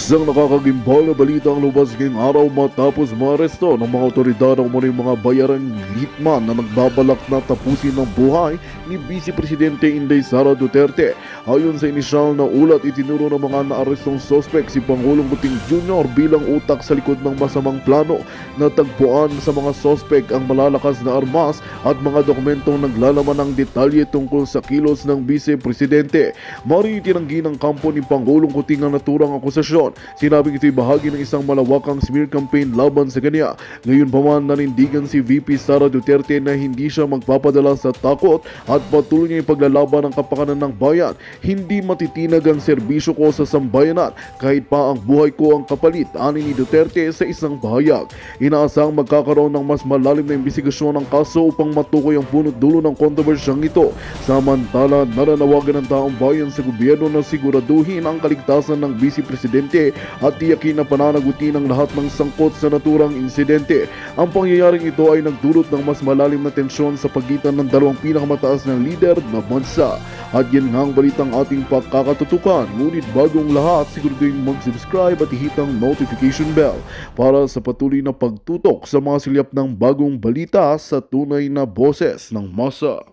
Isang nakakagimbal na balita ang lumabas ngayong araw matapos maaresto ng mga otoridad ang mga mga bayarang hitman na nagbabalak na tapusin ang buhay ni Vice Presidente Inday Sara Duterte. Ayon sa inisyal na ulat, itinuro ng mga naarestong sospek si Pangulong Kuting Jr. bilang utak sa likod ng masamang plano. Natagpuan sa mga sospek ang malalakas na armas at mga dokumentong naglalaman ng detalye tungkol sa kilos ng Vice Presidente. Mari itinanggi ng kampo ni Pangulong Kuting ang naturang akusasyon. Sinabing ito'y bahagi ng isang malawakang smear campaign laban sa kanya. Ngayon pa man nanindigan si VP Sara Duterte na hindi siya magpapadala sa takot at patuloy niya ipaglalaban ang kapakanan ng bayan. Hindi matitinag ang serbisyo ko sa sambayanan kahit pa ang buhay ko ang kapalit, ani ni Duterte sa isang pahayag. Inaasang magkakaroon ng mas malalim na imbestigasyon ng kaso upang matukoy ang punot dulo ng kontrobersyang ito. Samantala, nananawagan ng taong bayan sa gobyerno na siguraduhin ang kaligtasan ng Vice Presidente at tiyakin na pananagutin ang lahat ng sangkot sa naturang insidente. Ang pangyayaring ito ay nagdulot ng mas malalim na tensyon sa pagitan ng dalawang pinakamataas na lider na bansa. At yan nga ang balitang ating pagkakatutukan. Ngunit bagong lahat, siguraduhin mag-subscribe at ihit ang notification bell para sa patuloy na pagtutok sa mga silyap ng bagong balita sa tunay na boses ng masa.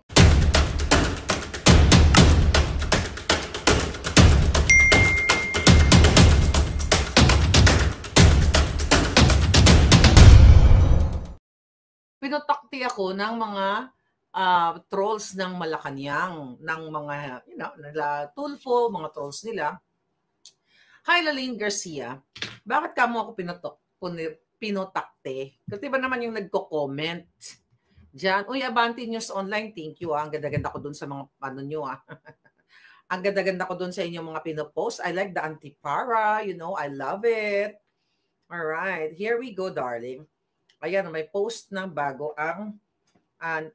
Pinotakti ako ng mga trolls ng Malacanang, ng mga, nila Tulfo, mga trolls nila. Hi, Laline Garcia. Bakit ka mo ako pinotakte? Kasi ba naman yung nagko-comment dyan? Uy, Abante News Online, thank you. Ang ganda-ganda ko dun sa mga nyo. Ang ganda-ganda ko dun sa inyong mga pinopost. I like the antipara, I love it. Alright, here we go, darling. Ayan, may post ng bago ang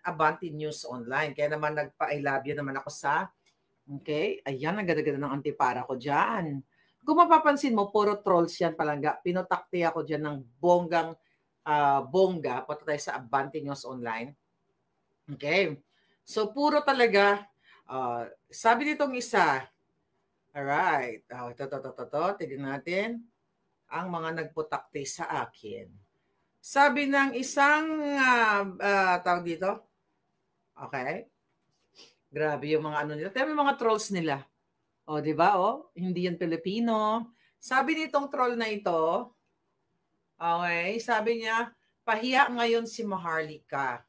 Abante News Online. Kaya naman nagpa-I love you naman ako sa, okay? Ayan, ang ganda-ganda ng antipara ko dyan. Kung mapapansin mo, puro trolls yan palangga. Pinotakti ako dyan ng bonggang bongga. Punta tayo sa Abante News Online. Okay? So, puro talaga, sabi nitong isa, alright, ito, tignan natin, ang mga nagputakti sa akin. Sabi ng isang tawag dito. Okay. Grabe yung mga nila. Pero yung mga trolls nila. O, di ba? O, hindi yan Pilipino. Sabi nitong troll na ito, okay, sabi niya, pahiya ngayon si Maharlika.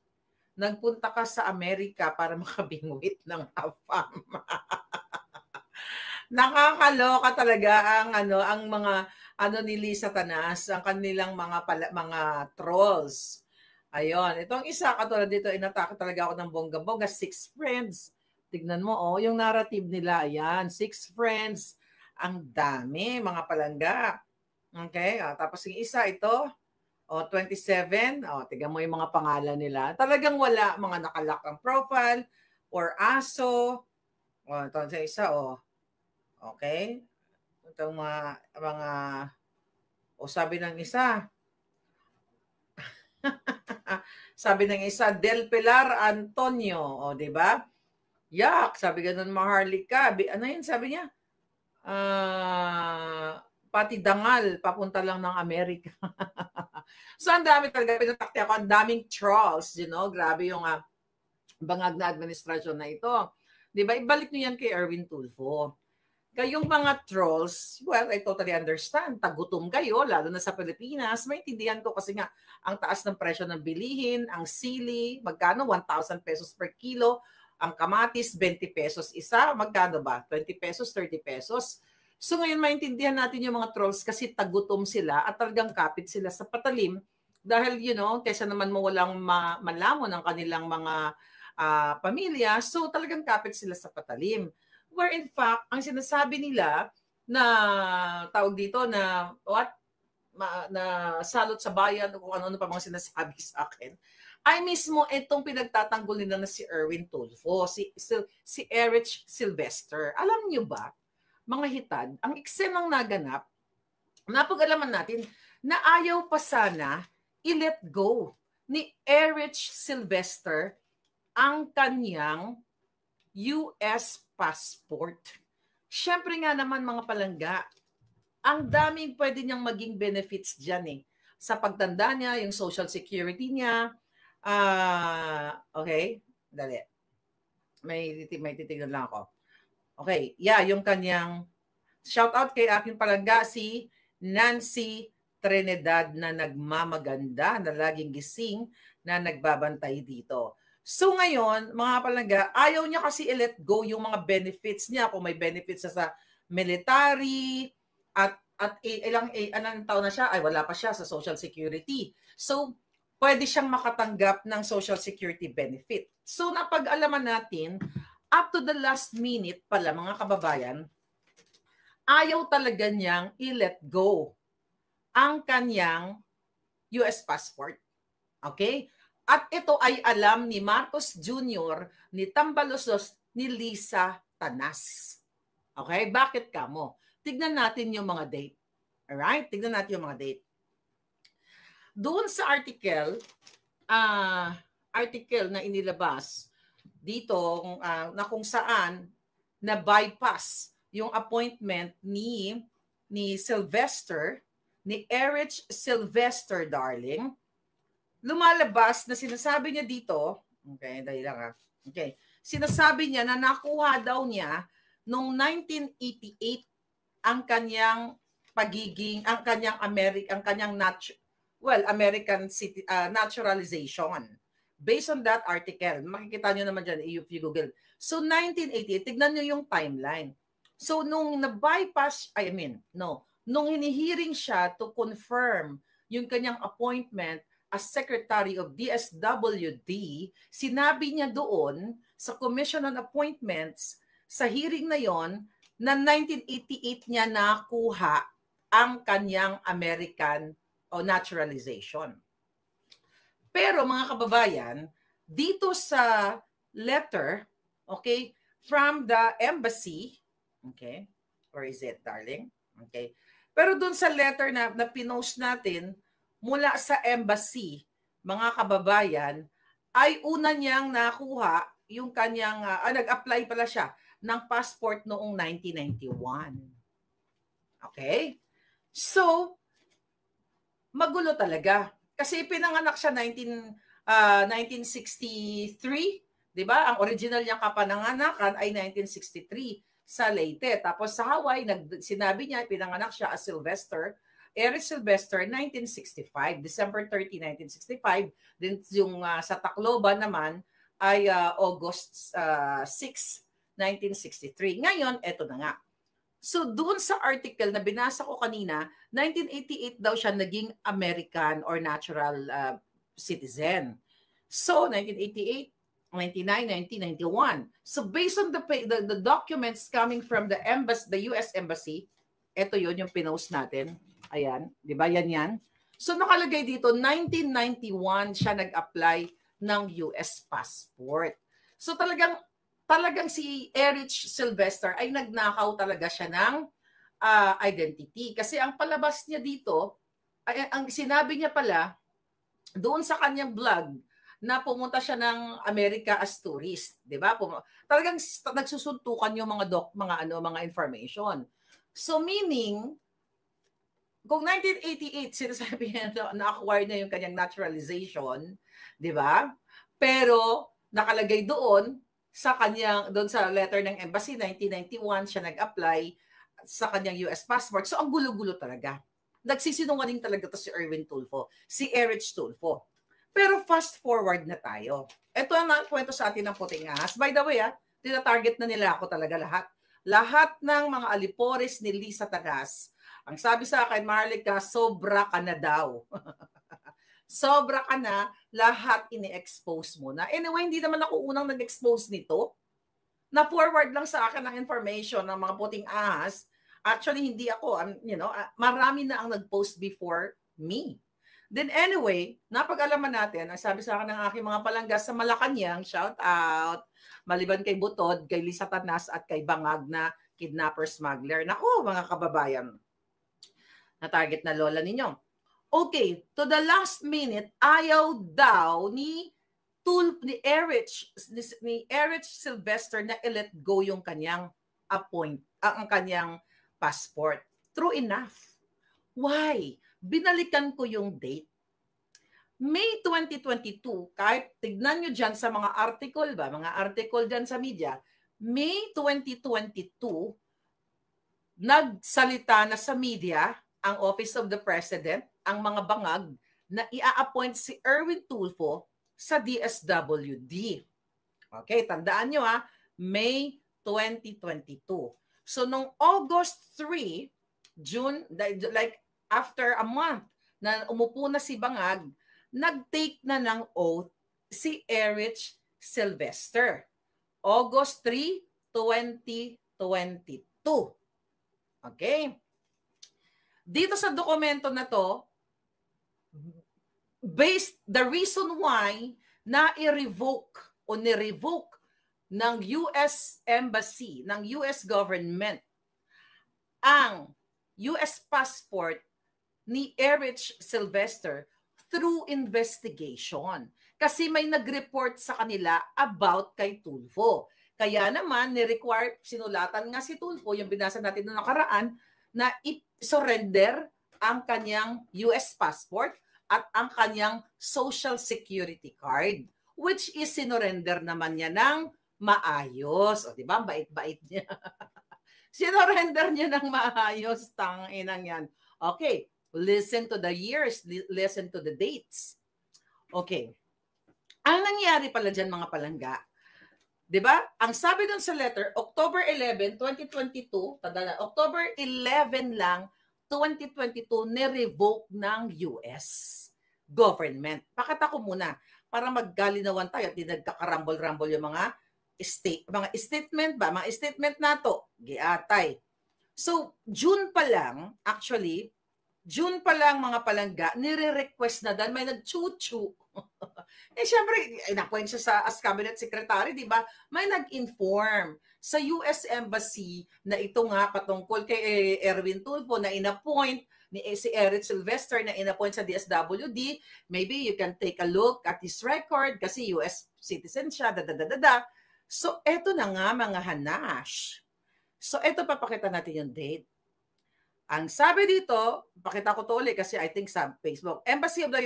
Nagpunta ka sa Amerika para makabingwit ng AFAM. Nakakaloka talaga ang mga ni Lisa Tanas, ang kanilang mga trolls. Ayun, itong isa katulad dito, inatake talaga ako ng bongga-bongga, 6 friends. Tignan mo, yung narrative nila, ayan, 6 friends. Ang dami, mga palangga. Okay, tapos yung isa, ito, 27. Tignan mo yung mga pangalan nila. Talagang wala, mga nakalock ang profile, or aso. Ito sa isa, okay. Itong mga sabi ng isa. Sabi ng isa, Del Pilar Antonio, di ba? Yak, sabi ganun Maharlika. Ano yun sabi niya? Pati dangal, papunta lang ng Amerika. So, ang dami talaga, pinatakti ako, ang daming trolls, grabe yung bangag na administrasyon na ito. Di ba? Ibalik niyo yan kay Erwin Tulfo. Kayong mga trolls, well, I totally understand. Tagutom kayo, lalo na sa Pilipinas. Maintindihan ko kasi nga, ang taas ng presyo ng bilihin, ang sili, magkano? 1,000 pesos per kilo. Ang kamatis, 20 pesos isa. Magkano ba? 20 pesos, 30 pesos. So ngayon, maintindihan natin yung mga trolls kasi tagutom sila at talagang kapit sila sa patalim. Dahil, kaysa naman mawalang malamon ang kanilang mga pamilya, so talagang kapit sila sa patalim. Where in fact, ang sinasabi nila na tawag dito na na salot sa bayan o kung ano pa mga sinasabi sa akin, ay mismo itong pinagtatanggol nila na si Erwin Tulfo, si Erich Sylvester. Alam niyo ba, mga hitad, ang eksenang naganap, napag-alaman natin na ayaw pa sana i-let go ni Erich Sylvester ang kanyang US passport. Siyempre nga naman mga palangga, ang daming pwede niyang maging benefits dyan eh. Sa pagtanda niya, yung social security niya, okay, dali. May titignan lang ako. Okay, yeah, yung kanyang shout out kay aking palangga si Nancy Trinidad na nagmamaganda, na laging gising, na nagbabantay dito. So ngayon, mga palangga, ayaw niya kasi i-let go yung mga benefits niya. Kung may benefits sa military, at ilang taon na siya, ay wala pa siya sa Social Security. So, pwede siyang makatanggap ng Social Security benefit. So, napag-alaman natin, up to the last minute pala, mga kababayan, ayaw talaga niyang i-let go ang kanyang US passport. Okay? At ito ay alam ni Marcos Jr., ni Tambaluslos, ni Lisa Tanas. Okay? Bakit kamo? Tignan natin yung mga date. Alright? Tignan natin yung mga date. Doon sa article na inilabas dito na kung saan na bypass yung appointment ni Sylvester, ni Erich Sylvester, darling, lumalabas na sinasabi niya dito, okay, dahil lang okay, sinasabi niya na nakuha daw niya noong 1988 ang kanyang pagiging, ang kanyang American city, naturalization. Based on that article, makikita nyo naman dyan if you Google. So 1988, tignan nyo yung timeline. So nung na-bypass, nung hinihiring siya to confirm yung kanyang appointment as Secretary of DSWD, sinabi niya doon sa Commission on Appointments, sa hearing na yon, na 1988 niya nakuha ang kanyang American o naturalization. Pero mga kababayan, dito sa letter, okay, from the embassy, okay, where is it, darling? Okay. Pero dun sa letter na pinost natin mula sa embassy, mga kababayan, ay una niyang nakuha yung kanyang, nag-apply pala siya ng passport noong 1991. Okay? So, magulo talaga. Kasi pinanganak siya 1963, di ba? Ang original niyang kapananganakan ay 1963 sa Leyte. Tapos sa Hawaii, sinabi niya, pinanganak siya as Sylvester, Erich Sylvester, 1965, December 30, 1965. Then yung sa Tacloban naman ay August 6, 1963. Ngayon, eto na nga. So doon sa article na binasa ko kanina, 1988 daw siya naging American or natural citizen. So 1988, 99, 1991. So based on the documents coming from the US Embassy, ito yun yung pinost natin. Ayan, di ba? Yan. So nakalagay dito, 1991 siya nag-apply ng US passport. So talagang si Erich Sylvester ay nagnakaw talaga siya ng identity. Kasi ang palabas niya dito, ang sinabi niya pala, doon sa kanyang blog, na pumunta siya ng Amerika as tourist, 'di ba? Talagang nagsusuntukan yung mga information. So meaning, kung 1988 sinasabi niya na-acquire na yung kanyang naturalization, 'di ba? Pero nakalagay doon sa letter ng embassy, 1991 siya nag-apply sa kanyang US passport. So ang gulo-gulo talaga. Nagsisinungaling talaga to si Erwin Tulfo, si Erich Tulfo. Pero fast forward na tayo. Ito ang kwento sa atin ng puting ahas. By the way, tina-target na nila ako talaga lahat. Lahat ng mga alipores ni Lisa Tanas. Ang sabi sa akin, Marlica, sobra ka na daw. Sobra ka na, lahat ini-expose mo na. Anyway, hindi naman ako unang nag-expose nito. Na-forward lang sa akin ang information ng mga puting ahas. Actually, hindi ako, marami na ang nag-post before me. Then anyway, napag-alaman natin, ang sabi sa akin ng aking mga palangga sa Malacanang, shout out, maliban kay Butod, kay Lisa Tanas at kay Bangag na kidnapper smuggler. Naku, mga kababayan, na target na lola ninyo. Okay, to the last minute, ayaw daw ni Erich Sylvester na i-let go yung kanyang ang kanyang passport. True enough. Why? Binalikan ko yung date. May 2022, kahit tignan nyo dyan sa mga article ba, mga article dyan sa media, May 2022, nagsalita na sa media ang Office of the President, ang mga bangag, na i-appoint si Erwin Tulfo sa DSWD. Okay, tandaan nyo May 2022. So, nung August 3, June, like after a month na umupo na si Bangag, nag-take na ng oath si Erich Sylvester. August 3, 2022. Okay? Dito sa dokumento na to, based the reason why na i-revoke o ni-revoke ng US Embassy, ng US government, ang US passport ni Erich Sylvester through investigation. Kasi may nag-report sa kanila about kay Tulfo. Kaya naman, ni-require, sinulatan nga si Tulfo, yung binasa natin noong nakaraan, na i-surrender ang kanyang US passport at ang kanyang social security card, which is sinurrender naman niya ng maayos. O, di ba? Bait-bait niya. Sinurrender niya ng maayos, tanginang yan. Okay, listen to the years, listen to the dates. Okay. Ang nangyari pala dyan, mga palangga, di ba? Ang sabi dun sa letter, October 11, 2022, tanda, October 11 lang, 2022, ni-revoke ng US government. Pakita ko muna para maggalinawan tayo at di nagkakarambol-rambol yung mga statement ba? Mga statement na to, giatay. So, June pa lang, actually, June pa lang mga palangga, nire-request na dahil may nag-chu-chu. Siyempre, na-point siya as cabinet secretary, di ba? May nag-inform sa US Embassy na ito nga patungkol kay Erwin Tulfo na in-appoint ni si Erich Sylvester na in-appoint sa DSWD. Maybe you can take a look at his record kasi US citizen siya, da. So, eto na nga mga hanash. So, eto papakita natin yung date. Ang sabi dito, pakita ko to ulit kasi I think sa Facebook, Embassy of the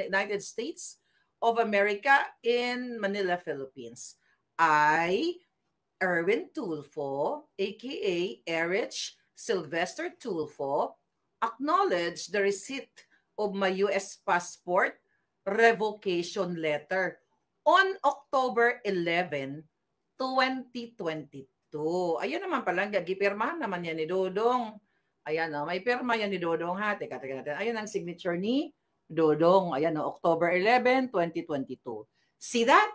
United States of America in Manila, Philippines. I, Erwin Tulfo, aka Erich Sylvester Tulfo, acknowledge the receipt of my US passport revocation letter on October 11, 2022. Ayun naman pala, gipirmahan naman yan ni Dodong. Ayan, may pirma yan ni Dodong ha. Teka natin. Ayan ang signature ni Dodong. Ayan, October 11, 2022. See that?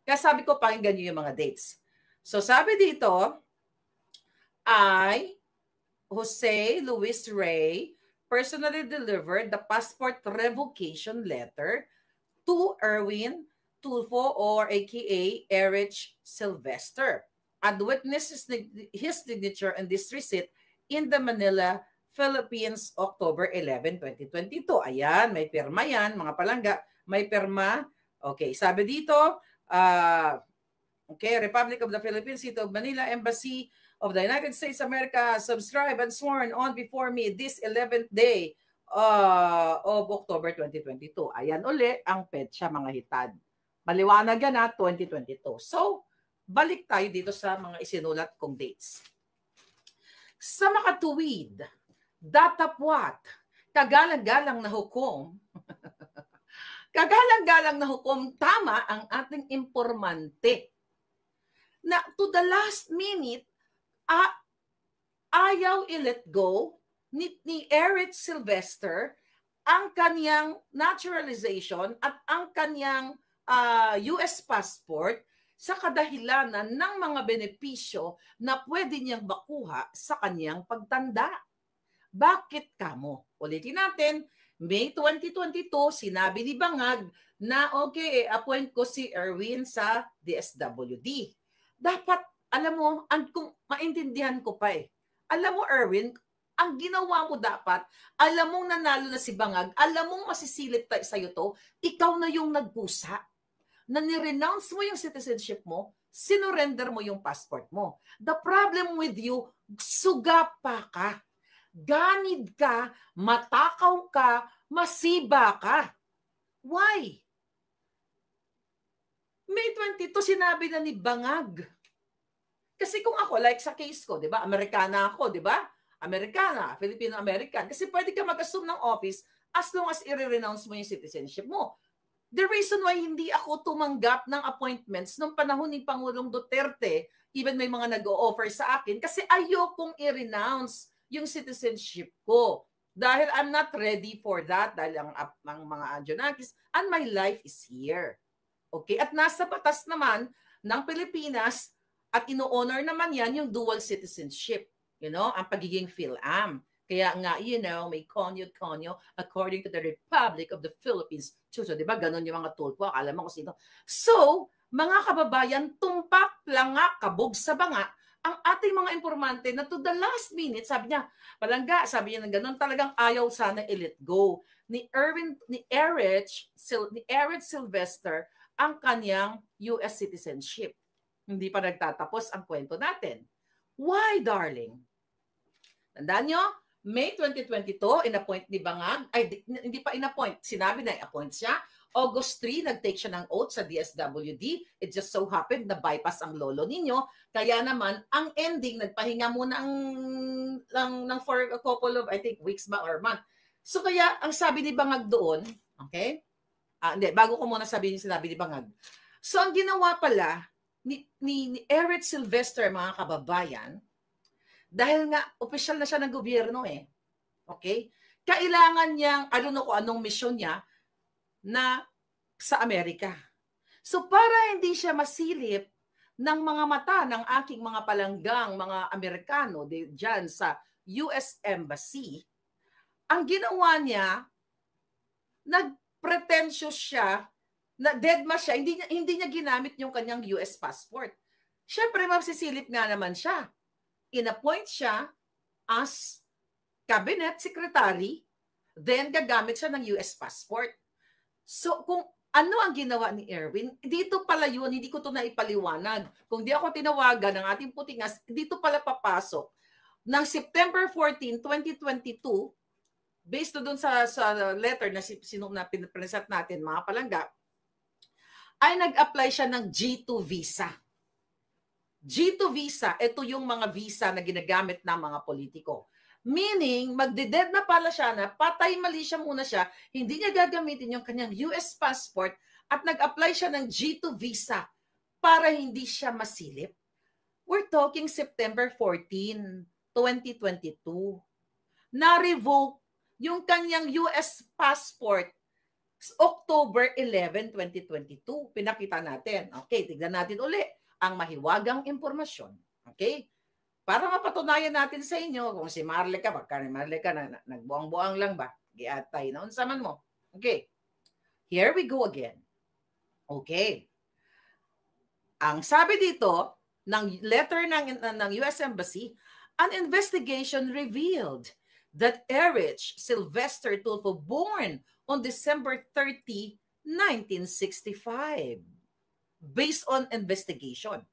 Kaya sabi ko, pakinggan nyo yung mga dates. So sabi dito, I, Jose Luis Rey, personally delivered the passport revocation letter to Erwin Tulfo or aka Erich Sylvester and witnessed his signature in this receipt in the Manila, Philippines, October 11, 2022. Ayan, may pirma yan, mga palangga. May pirma. Okay, sabi dito, okay, Republic of the Philippines, City of Manila, Embassy of the United States of America, subscribed and sworn on before me this 11th day of October 2022. Ayan uli ang petsa, mga hitad. Maliwanag yan 2022. So, balik tayo dito sa mga isinulat kong dates. Sa makatuwid, datapwat, kagalang-galang na hukom, kagalang-galang na hukom, tama ang ating impormante na to the last minute, ayaw i-let go ni Erich Sylvester ang kanyang naturalization at ang kanyang US passport sa kadahilanan ng mga benepisyo na pwede niyang makuha sa kanyang pagtanda. Bakit kamo? Ulitin natin, May 2022, sinabi ni Bangag na okay, appoint ko si Erwin sa DSWD. Dapat, alam mo, kung maintindihan ko pa alam mo, Erwin, ang ginawa mo dapat, alam mong nanalo na si Bangag, alam mong masisilip sa'yo to, ikaw na yung nagpusa na ni-renounce mo yung citizenship mo, sinurrender mo yung passport mo. The problem with you, suga pa ka. ganid ka, matakaw ka, masiba ka. Why? May 22, sinabi na ni Bangag. Kasi kung ako, like sa case ko, di ba? Amerikana ako, di ba? Amerikana, Filipino-American. Kasi pwede ka mag-assume ng office as long as i-renounce mo yung citizenship mo. The reason why hindi ako tumanggap ng appointments nung panahon ni Pangulong Duterte, even may mga nag-o-offer sa akin, kasi ayokong i-renounce yung citizenship ko. Dahil I'm not ready for that, dahil ang mga Anjonakis, and my life is here. Okay? At nasa batas naman ng Pilipinas, at ino-honor naman yan yung dual citizenship. You know, ang pagiging PhilAm. Kaya nga, you know, may konyo according to the Republic of the Philippines. So, di ba, ganun yung mga tulpo. Akala mo kung sino. So, mga kababayan, tumpak, planga, kabog sa banga, ang ating mga informante na to the last minute, sabi niya, palangga, sabi niya ng ganun, talagang ayaw sana i-let go. Ni Eric Sylvester ang kanyang US citizenship. Hindi pa nagtatapos ang kwento natin. Why, darling? Tandaan nyo, May 2022, in-appoint ni Bangag, ay hindi pa in-appoint, sinabi na i-appoint siya. August 3, nag-take siya ng oath sa DSWD. It just so happened na bypass ang lolo ninyo. Kaya naman, ang ending, nagpahinga muna ng for a couple of, I think, weeks ba or month. So kaya, ang sabi ni Bangag doon, okay? Hindi, bago ko muna sabihin yung sinabi ni Bangag. So ang ginawa pala, ni Eric Sylvester, mga kababayan, dahil nga, opisyal na siya ng gobyerno eh. Okay? Kailangan niyang, I don't know kung anong mission niya, na sa Amerika. So para hindi siya masilip ng mga mata ng aking mga palanggang, mga Amerikano, dyan sa US Embassy, ang ginawa niya, nagpretentious siya, na deadma siya, hindi niya ginamit yung kanyang US passport. Siyempre, masisilip nga naman siya. In-appoint siya as cabinet secretary, then gagamit siya ng US passport. So, kung ano ang ginawa ni Erwin, dito pala yun, hindi ko ito naipaliwanag. Kung di ako tinawagan ng ating putingas, dito pala papasok. Ng September 14, 2022, based doon sa letter na pinapresent natin, mga palangga, ay nag-apply siya ng G2 visa. G2 visa, ito yung mga visa na ginagamit ng mga politiko. Meaning, magdeded na pala siya na patay mali siya muna siya, hindi niya gagamitin yung kanyang US passport at nag-apply siya ng G2 visa para hindi siya masilip. We're talking September 14, 2022. Na-revoke yung kanyang US passport October 11, 2022. Pinakita natin. Okay, tignan natin uli ang mahiwagang impormasyon. Okay? Para mapatunayan natin sa inyo kung si Marleka, baka ni Marleka na nagbuang-buang lang ba? Giatay na unsaman mo. Okay. Here we go again. Okay. Ang sabi dito ng letter ng US Embassy, an investigation revealed that Erich Sylvester Tulfo, born on December 30, 1965. Based on investigation.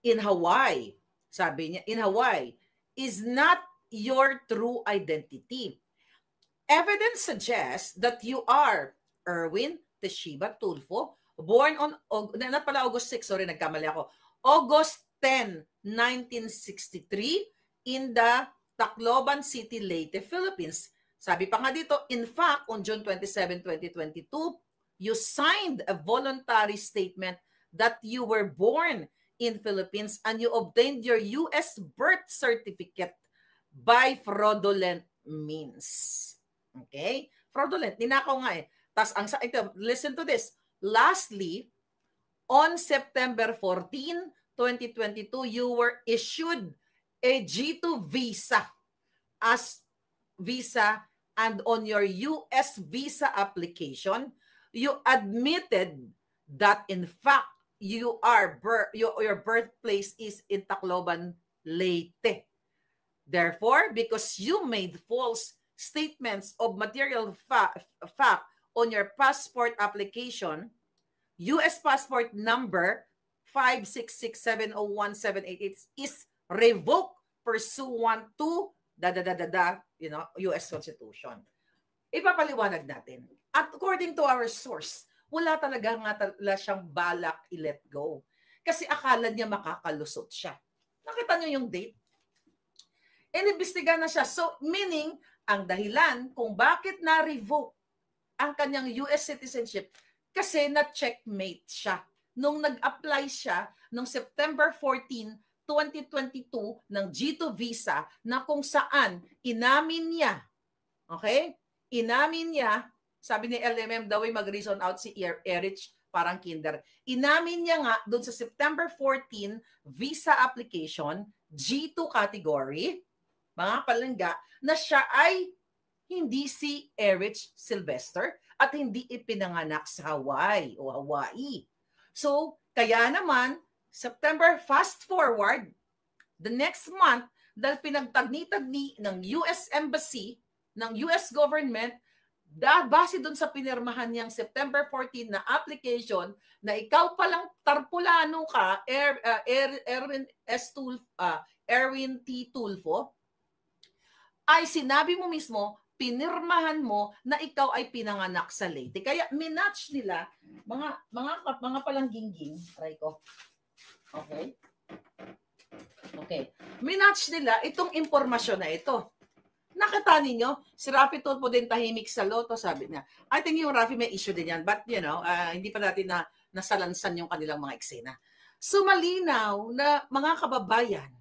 In Hawaii, sabi niya, in Hawaii, is not your true identity. Evidence suggests that you are Erwin Teshiba Tulfo, born on, not pala August 6, sorry, nagkamali ako, August 10, 1963, in the Tacloban City, Leyte, Philippines. Sabi pa nga dito, in fact, on June 27, 2022, you signed a voluntary statement that you were born in Philippines and you obtained your US birth certificate by fraudulent means. Okay? Fraudulent. Ninakaw nga eh. Ito, listen to this. Lastly, on September 14, 2022, you were issued a G2 visa as visa, and on your US visa application, you admitted that in fact your birthplace is in Tacloban, Leyte. Therefore, because you made false statements of material fact on your passport application, US passport number 566701788 is revoked pursuant to US Constitution. Ipapaliwanag natin. At according to our source, wala talaga siyang balak i-let go. Kasi akala niya makakalusot siya. Nakita niyo yung date? Inimbestiga na siya. So, meaning, ang dahilan kung bakit na-revoke ang kanyang US citizenship, kasi na-checkmate siya. Nung nag-apply siya, noong September 14, 2022, ng G2 visa, na kung saan inamin niya, okay? Inamin niya, sabi ni LMM daw ay mag-reason out si Erich, parang kinder. Inamin niya nga doon sa September 14 visa application, G2 category, mga palangga, na siya ay hindi si Erich Sylvester at hindi ipinanganak sa Hawaii. So, kaya naman, September, fast forward, the next month, dahil pinagtagni-tagni ng US Embassy, ng US government, base doon sa pinirmahan niyang September 14 na application na ikaw palang tarpulano ka, Erwin T. Tulfo, ay sinabi mo mismo, pinirmahan mo na ikaw ay pinanganak sa Leyte. Kaya minatch nila, mga palangging-ging, try ko. Okay? Okay. Minatch nila itong impormasyon na ito. Nakita ninyo, si Rafi Tulfo din tahimik sa loto, sabi niya. I think yung Rafi may issue din yan, but hindi pa natin nasalansan yung kanilang mga eksena. So malinaw na mga kababayan,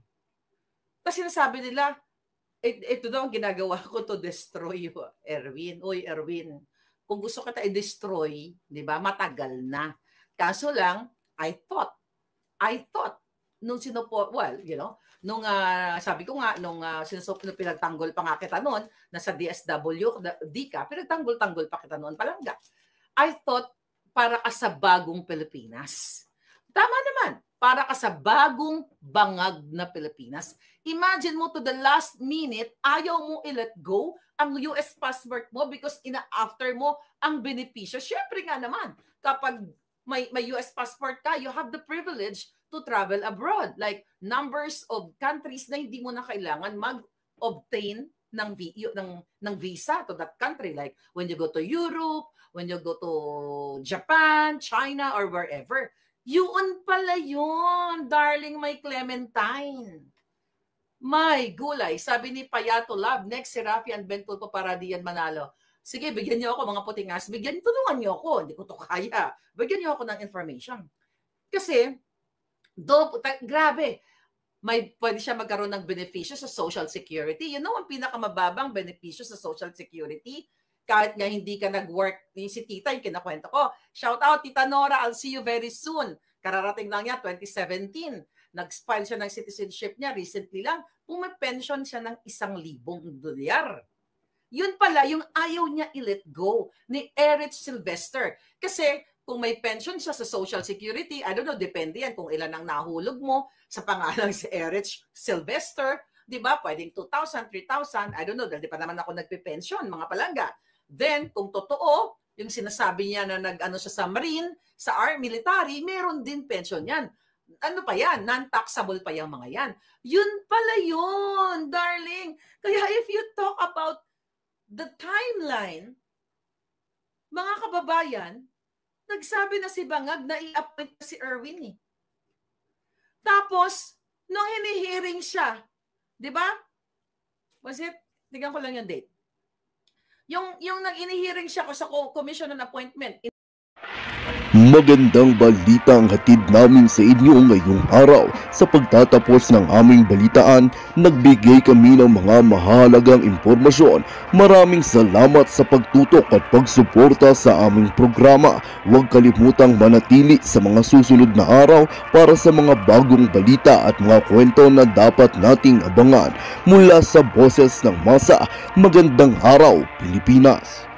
kasi sinasabi nila, ito daw ang ginagawa ko to destroy Erwin. Uy, Erwin, kung gusto kita i-destroy, di ba, matagal na. Kaso lang, I thought, nung nung sabi ko nga, nung pinagtanggol pa nga kita noon, nasa DSW, ka, pinagtanggol-tanggol pa kita noon palangga. I thought, para ka sa bagong Pilipinas. Tama naman, para ka sa bagong bangag na Pilipinas. Imagine mo to the last minute, ayaw mo i-let go ang US passport mo because ina-after mo ang benepisyo. Siyempre nga naman, kapag may US passport ka, you have the privilege to travel abroad. Like numbers of countries na hindi mo na kailangan mag-obtain ng visa to that country. Like when you go to Europe, when you go to Japan, China, or wherever. Yun pala yun, darling may Clementine. My gulay, sabi ni Payato Lab, next si Rafi and Ben Tulfo para diyan manalo. Sige, bigyan niyo ako mga putingas, tulungan niyo ako, hindi ko to kaya. Bigyan niyo ako ng information. Kasi, grabe, pwede siya magkaroon ng benepisyo sa Social Security. You know, ang pinakamababang benepisyo sa Social Security, kahit nga hindi ka nag-work, si Tita, yung kinakwento ko. Shout out, Tita Nora, I'll see you very soon. Kararating lang niya, 2017. Nag-file siya ng citizenship niya recently lang. Pumipension siya ng $1,000. Yun pala, yung ayaw niya i-let go ni Erich Sylvester. Kasi kung may pension siya sa Social Security, I don't know, depende yan kung ilan ang nahulog mo sa pangalan si Erich Sylvester. Diba? Pwedeng 2,000, 3,000. I don't know, dahil di pa naman ako nagpe-pension, mga palangga. Then, kung totoo, yung sinasabi niya na nag-ano siya sa Marine, sa Army, military, meron din pension yan. Ano pa yan? Non-taxable pa yung mga yan. Yun pala yun, darling. Kaya if you talk about the timeline, mga kababayan, nagsabi na si Bangag na i-appoint si Erwin eh. Tapos, nung hinihiring siya, di ba? Was it? Tignan ko lang yung date. Yung nag-inihiring siya sa commission on appointment. Magandang balita ang hatid namin sa inyo ngayong araw. Sa pagtatapos ng aming balitaan, nagbigay kami ng mga mahalagang impormasyon. Maraming salamat sa pagtutok at pagsuporta sa aming programa. Huwag kalimutang manatili sa mga susunod na araw para sa mga bagong balita at mga kwento na dapat nating abangan. Mula sa Boses ng Masa, magandang araw, Pilipinas!